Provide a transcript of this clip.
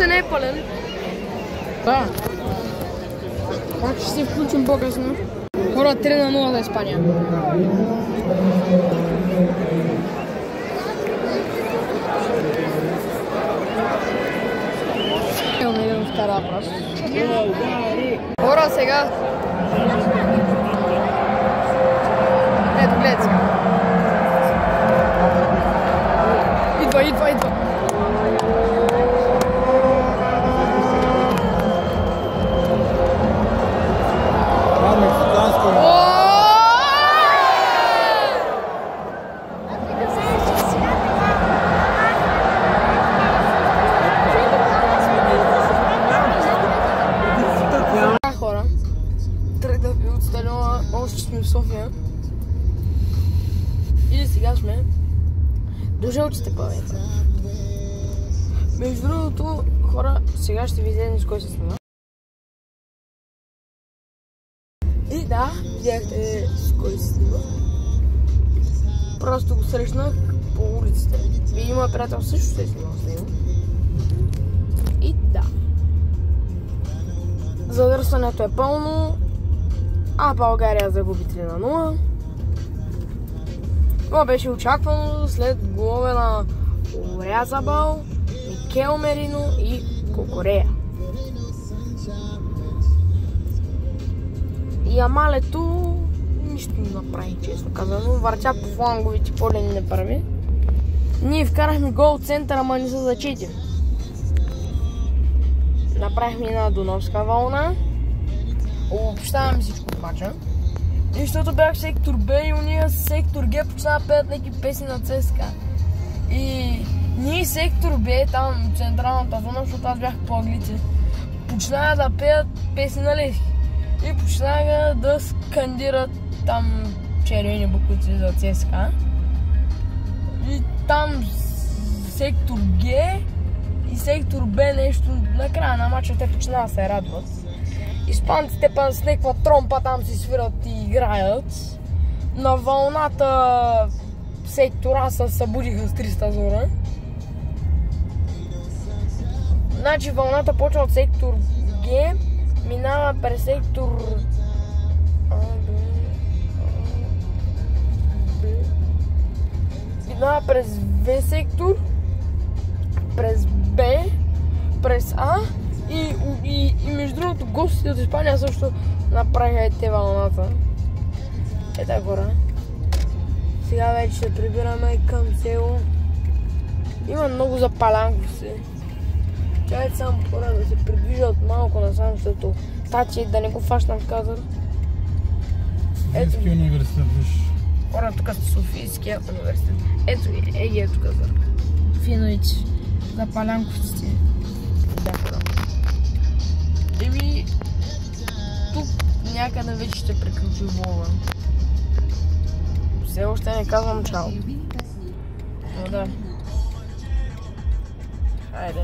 още не е пълен. Да. Пак ще се включим по-късно. Хора, 3-0 за Испания. Имаме един втора въпрос. Хора, сега. Ето, гледайте сега. Идва. Хора, тръгнах ви от стадиона, още сме в София. И сега сме до Жълчите павета. Между другото, хора, сега ще видим с кой се снима. И да, видяхте с кой се снима. Просто го срещнах по улиците. И моят приятел също се е снимал с него. И да. Задърсването е пълно, а България загуби 3-0. Това беше очаквано след голове на Орязабал, Микел Мерино и Кокорея. И Амалето нищо не направи, честно казано. Въртя по фланговите поле не прави. Ние вкарахме гол от центъра, ама не са зачети. Направихме една Дунавска вълна. Обобщаваме всичко от мача. И защото бях в сектор Б и уния в сектор Г почна да пеят някакви песни на ЦСКА. И ние в сектор Б, там в централната зона, защото аз бях по Аглици, почнаха да пеят песни на Левски. И почнаха да скандират там червени буквици за ЦСКА. И там сектор Г и сектор Б нещо, накрая на матча те почнаха да се радват. Испанците па с някаква тромпа там си свират и играят. На вълната сектора се събудиха с 300 зора. Значи вълната почва от сектор Г, минава през сектор минава през В сектор, през Б, през А и между другото гостите от Испания също направиха те вълната. Ето гора. Сега вече се прибираме към село. Има много запалянковци. Чакайте само хора да се придвижат малко насам, защото тачи да не го фащам в кадър. Софийския университет, виж. Хора, тук сте Софийския университет. Ето е тук за финовичи. Запалянковците. Да, хора. Еми, тук някъде вече ще приключи влога. Все още не казвам чао. Но да. Хайде.